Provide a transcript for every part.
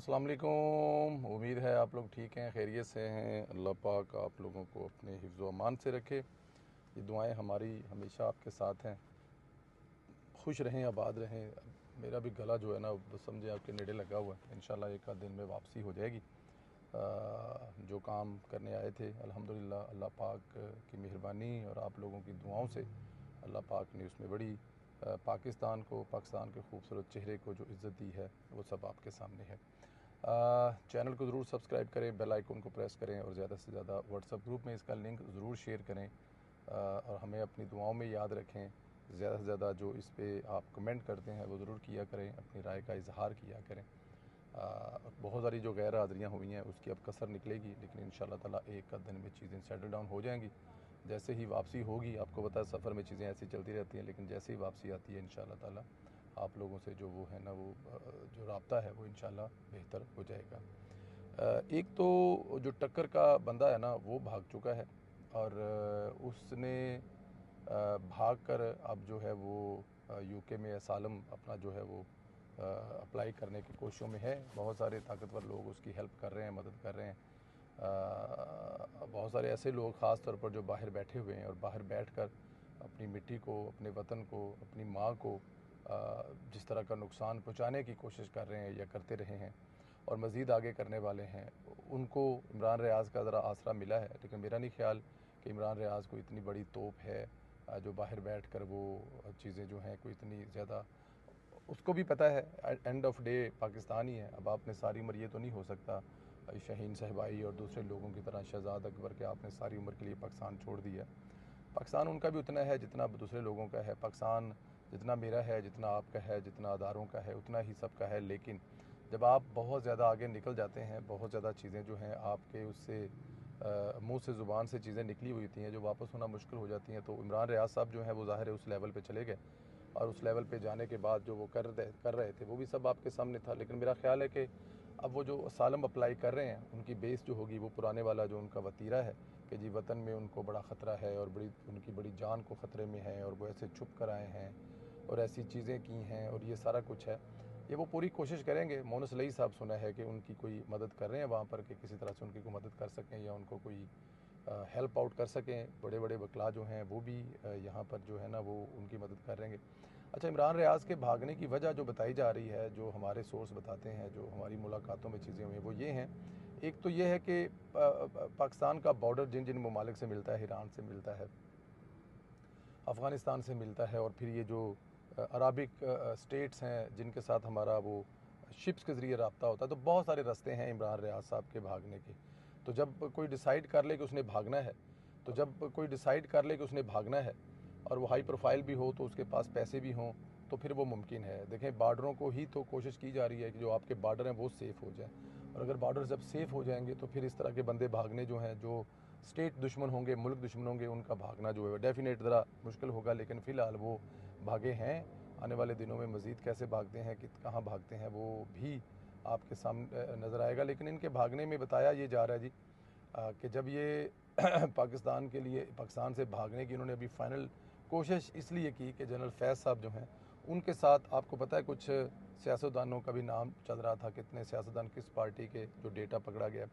अस्सलाम वालेकुम। उम्मीद है आप लोग ठीक हैं, खैरियत से हैं। अल्लाह पाक आप लोगों को अपने हिफ्ज़ व अमान से रखे। ये दुआएं हमारी हमेशा आपके साथ हैं। खुश रहें, आबाद रहें। मेरा भी गला जो है ना बस समझे आपके नेड़े लगा हुआ है। इंशाल्लाह एक आध दिन में वापसी हो जाएगी। जो काम करने आए थे अल्हम्दुलिल्लाह अल्लाह पाक की मेहरबानी और आप लोगों की दुआओं से अल्लाह पाक ने उसमें बड़ी पाकिस्तान के खूबसूरत चेहरे को जो इज़्ज़त दी है वो सब आपके सामने है। चैनल को ज़रूर सब्सक्राइब करें, बेल आइकन को प्रेस करें और ज़्यादा से ज़्यादा व्हाट्सएप ग्रुप में इसका लिंक ज़रूर शेयर करें। और हमें अपनी दुआओं में याद रखें। ज़्यादा से ज़्यादा जो इस पर आप कमेंट करते हैं वो ज़रूर किया करें, अपनी राय का इजहार किया करें। बहुत सारी जो गैर हाज़िरियाँ हुई हैं उसकी अब कसर निकलेगी, लेकिन इंशाल्लाह ताला एक आध दिन में चीज़ें सेटल डाउन हो जाएंगी। जैसे ही वापसी होगी, आपको पता है सफ़र में चीज़ें ऐसी चलती रहती हैं, लेकिन जैसे ही वापसी आती है इंशाल्लाह ताला आप लोगों से जो वो है ना वो जो राब्ता है वो इंशाल्लाह बेहतर हो जाएगा। एक तो जो टक्कर का बंदा है ना वो भाग चुका है और उसने भाग कर अब जो है वो यूके में असालम अपना जो है वो अप्लाई करने की कोशिशों में है। बहुत सारे ताकतवर लोग उसकी हेल्प कर रहे हैं, मदद कर रहे हैं। बहुत सारे ऐसे लोग ख़ास तौर पर जो बाहर बैठे हुए हैं और बाहर बैठकर अपनी मिट्टी को, अपने वतन को, अपनी माँ को जिस तरह का नुकसान पहुँचाने की कोशिश कर रहे हैं या करते रहे हैं और मज़ीद आगे करने वाले हैं, उनको इमरान रियाज़ का ज़रा आसरा मिला है। लेकिन मेरा नहीं ख्याल कि इमरान रियाज़ को इतनी बड़ी तोप है जो बाहर बैठ कर वो चीज़ें जो हैं कोई इतनी ज़्यादा, उसको भी पता है एंड ऑफ डे पाकिस्तान ही है। अब आपने सारी उम्र ये तो नहीं हो सकता शाहीन सहबाई और दूसरे लोगों की तरह शहजाद अकबर के आपने सारी उम्र के लिए पाकिस्तान छोड़ दिया। पाकिस्तान उनका भी उतना है जितना दूसरे लोगों का है। पाकिस्तान जितना मेरा है, जितना आपका है, जितना अदारों का है, उतना ही सबका है। लेकिन जब आप बहुत ज़्यादा आगे निकल जाते हैं, बहुत ज़्यादा चीज़ें जो हैं आपके उससे मुंह से ज़ुबान से चीज़ें निकली हुई होती हैं जो वापस होना मुश्किल हो जाती हैं। तो इमरान रियाज साहब जो हैं वो ज़ाहिर है उस लेवल पे चले गए और उस लेवल पे जाने के बाद जो वो कर रहे थे वो भी सब आपके सामने था। लेकिन मेरा ख्याल है कि अब वो जो असालम अप्लाई कर रहे हैं उनकी बेस जो होगी वो पुराने वाला जो उनका वतीरा है कि जी वतन में उनको बड़ा ख़तरा है और उनकी बड़ी जान को ख़तरे में है और वो ऐसे छुप कर आए हैं और ऐसी चीज़ें की हैं और ये सारा कुछ है, ये वो पूरी कोशिश करेंगे। मोनस लई साहब सुना है कि उनकी कोई मदद कर रहे हैं वहाँ पर कि किसी तरह से उनकी कोई मदद कर सकें या उनको कोई हेल्प आउट कर सकें। बड़े बड़े वकला जो हैं वो भी यहाँ पर जो है ना वो उनकी मदद करेंगे। अच्छा, इमरान रियाज़ के भागने की वजह जो बताई जा रही है, जो हमारे सोर्स बताते हैं, जो हमारी मुलाकातों में चीज़ें हुई हैं, वो ये हैं। एक तो ये है कि पाकिस्तान का बॉर्डर जिन जिन ममालिक से मिलता है, ईरान से मिलता है, अफ़गानिस्तान से मिलता है और फिर ये जो अराबिक स्टेट्स हैं जिनके साथ हमारा वो शिप्स के ज़रिए रब्ता होता है, तो बहुत सारे रास्ते हैं इमरान रियाज़ साहब के भागने के। तो जब कोई डिसाइड कर ले कि उसने भागना है, और वो हाई प्रोफाइल भी हो, तो उसके पास पैसे भी हों, तो फिर वो मुमकिन है। देखें, बार्डरों को ही तो कोशिश की जा रही है कि जो आपके बार्डर हैं वो सेफ़ हो जाए। और अगर बार्डर जब सेफ़ हो जाएंगे तो फिर इस तरह के बंदे भागने जो हैं, जो स्टेट दुश्मन होंगे, मुल्क दुश्मन होंगे, उनका भागना जो है डेफिनेट ज़रा मुश्किल होगा। लेकिन फ़िलहाल वो भागे हैं। आने वाले दिनों में मज़ीद कैसे भागते हैं, कहाँ भागते हैं, वो भी आपके सामने नज़र आएगा। लेकिन इनके भागने में बताया ये जा रहा है जी कि जब ये पाकिस्तान से भागने की इन्होंने अभी फ़ाइनल कोशिश इसलिए की कि जनरल फैज़ साहब जो हैं उनके साथ, आपको पता है कुछ सियासतदानों का भी नाम चल रहा था, कितने सियासतदान किस पार्टी के, जो डेटा पकड़ा गया।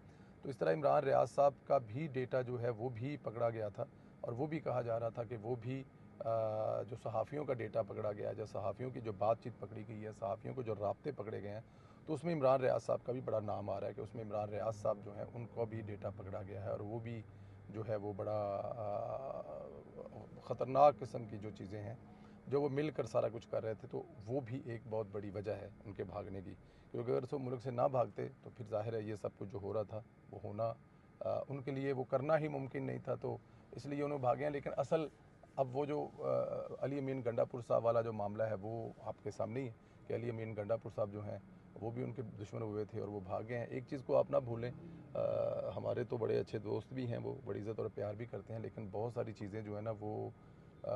तो इस तरह इमरान रियाज साहब का भी डेटा जो है वो भी पकड़ा गया था और वो भी कहा जा रहा था कि वो भी जो सहाफ़ियों का डेटा पकड़ा गया है, जो सहाफ़ियों की जो बातचीत पकड़ी गई है, सहाफ़ियों को जो राब्ते पकड़े गए हैं, तो उसमें इमरान रियाज साहब का भी बड़ा नाम आ रहा है कि उसमें इमरान रियाज साहब जो हैं उनको भी डेटा पकड़ा गया है और वो भी जो है वो बड़ा ख़तरनाक किस्म की जो चीज़ें हैं जो वो मिलकर सारा कुछ कर रहे थे। तो वो भी एक बहुत बड़ी वजह है उनके भागने की, क्योंकि अगर वो मुल्क से ना भागते तो फिर ज़ाहिर है ये सब कुछ जो हो रहा था वो होना उनके लिए वो करना ही मुमकिन नहीं था। तो इसलिए उन्होंने भागे हैं। लेकिन असल अब वो जो अली अमीन गंडापुर साहब वाला जो मामला है वो आपके सामने ही है कि अली अमीन गंडापुर साहब जो हैं वो भी उनके दुश्मन हुए थे और वो भागे हैं। एक चीज़ को आप ना भूलें, हमारे तो बड़े अच्छे दोस्त भी हैं, वो बड़ी इज़्ज़त और प्यार भी करते हैं, लेकिन बहुत सारी चीज़ें जो है ना वो आ,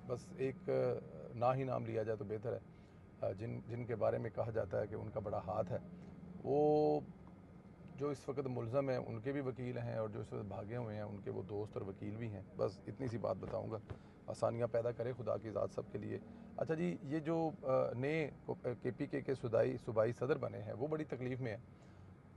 बस एक ना ही नाम लिया जाए तो बेहतर है। जिनके बारे में कहा जाता है कि उनका बड़ा हाथ है, वो जो इस वक्त मुलज़म हैं उनके भी वकील हैं और जो इस वक्त भागे हुए हैं उनके वो दोस्त और वकील भी हैं। बस इतनी सी बात बताऊंगा। आसानियाँ पैदा करे खुदा की ज़ात सब के लिए। अच्छा जी, ये जो नए KPK के सूबाई सदर बने हैं वो बड़ी तकलीफ़ में है।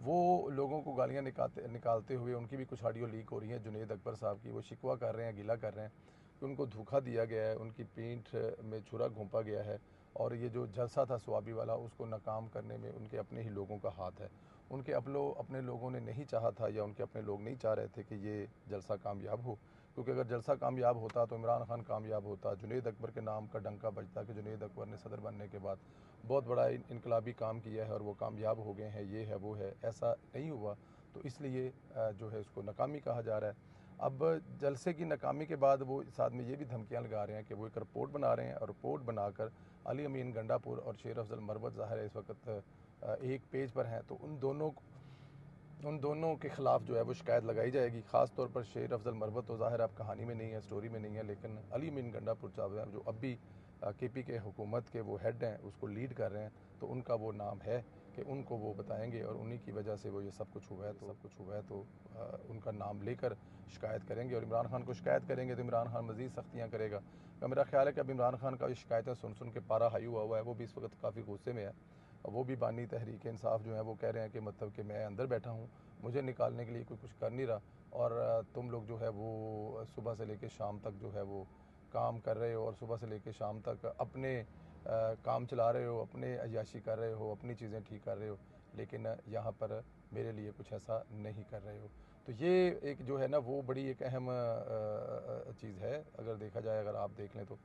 वो लोगों को गालियाँ निकालते हुए उनकी भी कुछ ऑडियो लीक हो रही हैं जुनैद अकबर साहब की। वो शिकवा कर रहे हैं, गिला कर रहे हैं कि उनको धोखा दिया गया है, उनकी पीठ में छुरा घोंपा गया है और ये जो जलसा था स्वाबी वाला उसको नाकाम करने में उनके अपने ही लोगों का हाथ है। उनके अपने लोगों ने नहीं चाहा था या उनके अपने लोग नहीं चाह रहे थे कि ये जलसा कामयाब हो, क्योंकि अगर जलसा कामयाब होता तो इमरान खान कामयाब होता, जुनैद अकबर के नाम का डंका बजता कि जुनैद अकबर ने सदर बनने के बाद बहुत बड़ा इनकलाबी काम किया है और वो कामयाब हो गए हैं, ये है वो है। ऐसा नहीं हुआ, तो इसलिए जो है उसको नाकामी कहा जा रहा है। अब जलसे की नाकामी के बाद वो साथ में ये भी धमकियां लगा रहे हैं कि वो एक रिपोर्ट बना रहे हैं और रिपोर्ट बनाकर अली अमीन गंडापुर और शेर अफजल मरवत ज़ाहिर है इस वक्त एक पेज पर हैं, तो उन दोनों के ख़िलाफ़ जो है वो शिकायत लगाई जाएगी। ख़ास तौर पर शेर अफजल मरवत तो ज़ाहिर अब कहानी में नहीं है, स्टोरी में नहीं है, लेकिन अली अमीन गंडापुर साहब जो अब भी KPK हुकूमत के वो हेड हैं, उसको लीड कर रहे हैं, तो उनका वो नाम है कि उनको वो बताएंगे और उन्हीं की वजह से वो ये सब कुछ हुआ है। तो उनका नाम लेकर शिकायत करेंगे और इमरान खान को शिकायत करेंगे तो इमरान खान मज़ीद सख्तियाँ करेगा। तो मेरा ख्याल है कि अब इमरान खान का ये शिकायतें सुन के पारा हाई हुआ है, वो भी इस वक्त काफ़ी गुस्से में है। वो भी बानी तहरीक इंसाफ जो है वो कह रहे हैं कि मतलब कि मैं अंदर बैठा हूँ, मुझे निकालने के लिए कोई कुछ कर नहीं रहा और तुम लोग जो है वो सुबह से लेकर शाम तक जो है वो काम कर रहे हो और सुबह से लेकर शाम तक अपने काम चला रहे हो, अपने अय्याशी कर रहे हो, अपनी चीज़ें ठीक कर रहे हो, लेकिन यहाँ पर मेरे लिए कुछ ऐसा नहीं कर रहे हो। तो ये एक जो है ना वो बड़ी एक अहम चीज़ है अगर देखा जाए, अगर आप देख लें तो।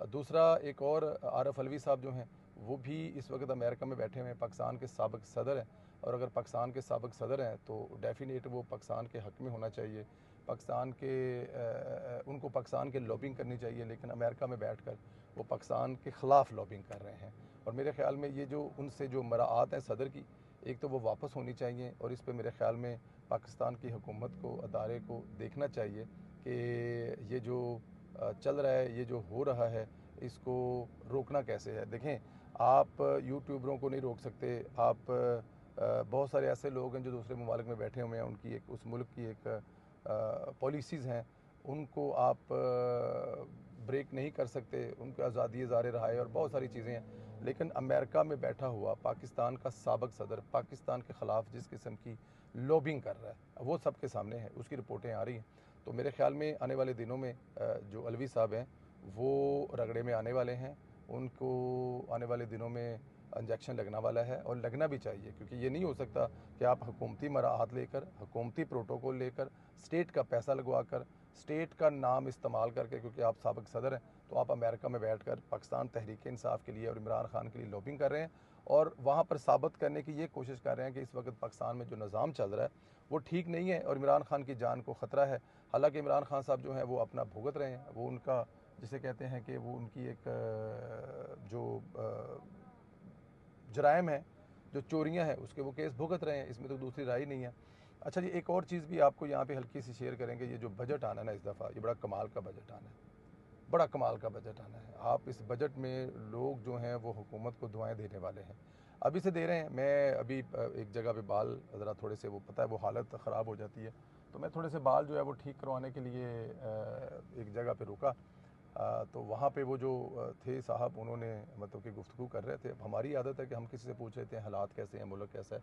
दूसरा एक और आरफ अलवी साहब जो हैं वो भी इस वक्त अमेरिका में बैठे हुए हैं, पाकिस्तान के साबिक सदर हैं और अगर पाकिस्तान के साबिक सदर हैं तो डेफिनेट वो पाकिस्तान के हक़ में होना चाहिए, उनको पाकिस्तान के लॉबिंग करनी चाहिए, लेकिन अमेरिका में बैठकर वो पाकिस्तान के ख़िलाफ़ लॉबिंग कर रहे हैं। और मेरे ख़्याल में ये जो उनसे जो मराआत हैं सदर की, एक तो वो वापस होनी चाहिए और इस पे मेरे ख़्याल में पाकिस्तान की हुकूमत को, अदारे को देखना चाहिए कि ये जो चल रहा है, ये जो हो रहा है, इसको रोकना कैसे है। देखें, आप यूट्यूबरों को नहीं रोक सकते, आप बहुत सारे ऐसे लोग हैं जो दूसरे ममालिक में बैठे हुए हैं, उनकी एक उस मुल्क की एक पॉलिसीज़ हैं, उनको आप ब्रेक नहीं कर सकते, उनकी आज़ादी ज़ारे रहा है और बहुत सारी चीज़ें हैं। लेकिन अमेरिका में बैठा हुआ पाकिस्तान का साबिक सदर पाकिस्तान के ख़िलाफ़ जिस किस्म की लॉबिंग कर रहा है वो सबके सामने है, उसकी रिपोर्टें आ रही हैं। तो मेरे ख़्याल में आने वाले दिनों में जो अलवी साहब हैं वो रगड़े में आने वाले हैं, उनको आने वाले दिनों में इंजेक्शन लगना वाला है और लगना भी चाहिए, क्योंकि ये नहीं हो सकता कि आप हुकूमती मराहत लेकर, हुकूमती प्रोटोकॉल लेकर, स्टेट का पैसा लगवा कर, स्टेट का नाम इस्तेमाल करके, क्योंकि आप साबिक सदर हैं, तो आप अमेरिका में बैठकर पाकिस्तान तहरीक इंसाफ के लिए और इमरान खान के लिए लॉबिंग कर रहे हैं और वहाँ पर साबित करने की ये कोशिश कर रहे हैं कि इस वक्त पाकिस्तान में जो निज़ाम चल रहा है वो ठीक नहीं है और इमरान खान की जान को ख़तरा है। हालांकि इमरान खान साहब जो हैं वो अपना भुगत रहे हैं, वो उनका जिसे कहते हैं कि वो उनकी एक जो जराइम है, जो चोरियां हैं, उसके वो केस भुगत रहे हैं, इसमें तो दूसरी राय नहीं है। अच्छा जी, एक और चीज़ भी आपको यहाँ पे हल्की सी शेयर करेंगे। ये जो बजट आना है ना इस दफ़ा, ये बड़ा कमाल का बजट आना है, बड़ा कमाल का बजट आना है। आप इस बजट में लोग जो हैं वो हुकूमत को दुआएं देने वाले हैं, अभी से दे रहे हैं। मैं अभी एक जगह पे बाल ज़रा थोड़े से वो पता है वो हालत ख़राब हो जाती है, तो मैं थोड़े से बाल जो है वो ठीक करवाने के लिए एक जगह पे रुका। तो वहाँ पे वो जो थे साहब, उन्होंने मतलब कि गुफ्तगू कर रहे थे। अब हमारी आदत है कि हम किसी से पूछ लेते हैं हालात कैसे हैं, मुल्क कैसा है।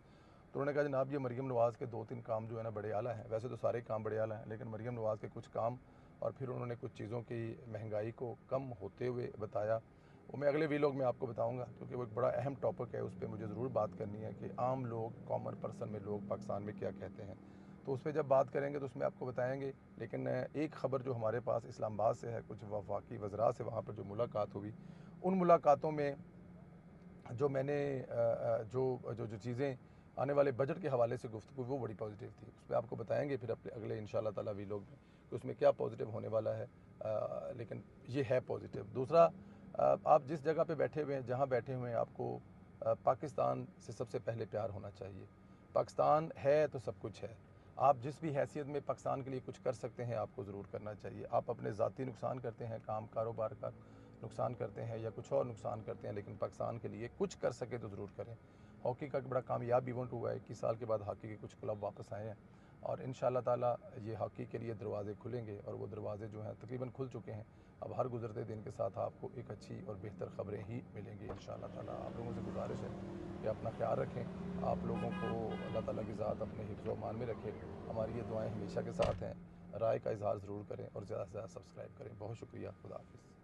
तो उन्होंने कहा जनाब ये मरीम नवाज़ के 2-3 काम जो है ना बड़े आला हैं, वैसे तो सारे काम बड़े आला हैं, लेकिन मरीम नवाज़ के कुछ काम और फिर उन्होंने कुछ चीज़ों की महंगाई को कम होते हुए बताया। वो मैं अगले वीलॉग में आपको बताऊंगा, क्योंकि वो एक बड़ा अहम टॉपिक है, उस पर मुझे ज़रूर बात करनी है कि आम लोग, कॉमन पर्सन में लोग पाकिस्तान में क्या कहते हैं। तो उस पर जब बात करेंगे तो उसमें आपको बताएंगे। लेकिन एक ख़बर जो हमारे पास इस्लामाबाद से है, कुछ वफाकी वज़रा से वहाँ पर जो मुलाकात हुई, उन मुलाकातों में जो मैंने जो जो जो चीज़ें आने वाले बजट के हवाले से गुफ्तगू, वो बड़ी पॉजिटिव थी। उस पर आपको बताएंगे फिर अपने अगले इंशाल्लाह ताला वीलॉग में कि उसमें क्या पॉजिटिव होने वाला है। लेकिन ये है पॉजिटिव। दूसरा, आप जिस जगह पे बैठे हुए हैं, जहाँ बैठे हुए हैं, आपको पाकिस्तान से सबसे पहले प्यार होना चाहिए। पाकिस्तान है तो सब कुछ है। आप जिस भी हैसियत में पाकिस्तान के लिए कुछ कर सकते हैं, आपको ज़रूर करना चाहिए। आप अपने ज़ाती नुकसान करते हैं, काम कारोबार का नुकसान करते हैं या कुछ और नुकसान करते हैं, लेकिन पाकिस्तान के लिए कुछ कर सके तो ज़रूर करें। हॉकी का बड़ा कामयाब इवेंट हुआ है, 21 साल के बाद हॉकी के कुछ क्लब वापस आए हैं। और इंशाअल्लाह ताला ये हॉकी के लिए दरवाज़े खुलेंगे और वो दरवाज़े जो हैं तकरीबन खुल चुके हैं। अब हर गुज़रते दिन के साथ आपको एक अच्छी और बेहतर ख़बरें ही मिलेंगी इंशाअल्लाह ताला। आप लोगों से गुज़ारिश है कि अपना ख्याल रखें। आप लोगों को अल्लाह ताला की ज़ात अपने हिफ्ज़ व अमान में रखे। हमारी ये दुआएँ हमेशा के साथ हैं। राय का इज़हार ज़रूर करें और ज़्यादा से ज़्यादा सब्सक्राइब करें। बहुत शुक्रिया। खुदा हाफ़िज़।